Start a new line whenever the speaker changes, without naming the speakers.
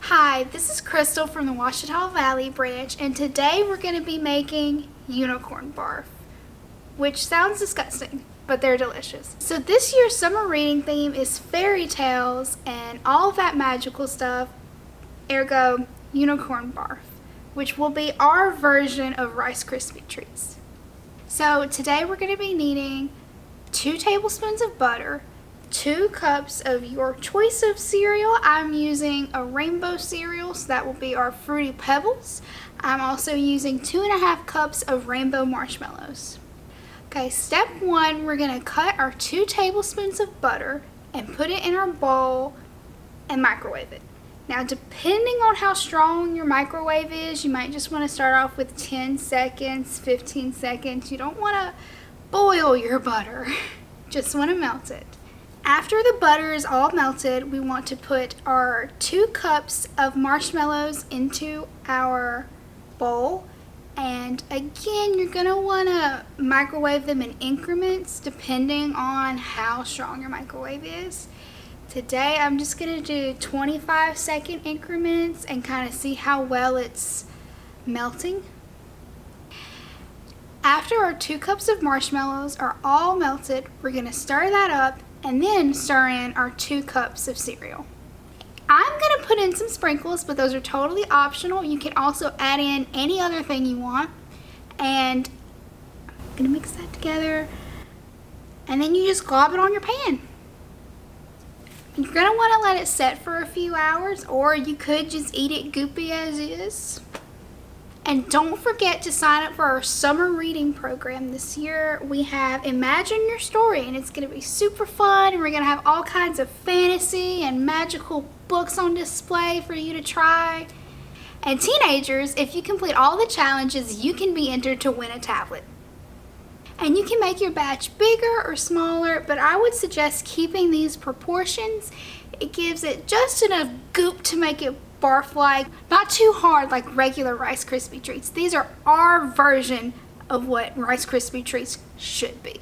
Hi, this is Crystal from the Ouachita Valley Branch, and today we're going to be making unicorn barf, which sounds disgusting, but they're delicious. So this year's summer reading theme is fairy tales and all of that magical stuff, ergo unicorn barf, which will be our version of Rice Krispie treats. So today we're going to be needing 2 tablespoons of butter, 2 cups of your choice of cereal. I'm using a rainbow cereal, so that will be our Fruity Pebbles. I'm also using 2.5 cups of rainbow marshmallows. Okay, step 1, we're going to cut our 2 tablespoons of butter and put it in our bowl and microwave it. Now, depending on how strong your microwave is, you might just want to start off with 10 seconds, 15 seconds. You don't want to boil your butter, just want to melt it. After the butter is all melted, we want to put our 2 cups of marshmallows into our bowl. And again, you're going to want to microwave them in increments depending on how strong your microwave is. Today, I'm just going to do 25-second increments and kind of see how well it's melting. After our 2 cups of marshmallows are all melted, we're going to stir that up and then stir in our 2 cups of cereal. I'm going to put in some sprinkles, but those are totally optional. You can also add in any other thing you want. And I'm going to mix that together. And then you just glob it on your pan. You're going to want to let it set for a few hours, or you could just eat it goopy as is. And don't forget to sign up for our summer reading program. This year we have Imagine Your Story, and it's going to be super fun, and we're going to have all kinds of fantasy and magical books on display for you to try. And teenagers, if you complete all the challenges, you can be entered to win a tablet. And you can make your batch bigger or smaller, but I would suggest keeping these proportions. It gives it just enough goop to make it barf-like, not too hard like regular Rice Krispie treats. These are our version of what Rice Krispie treats should be.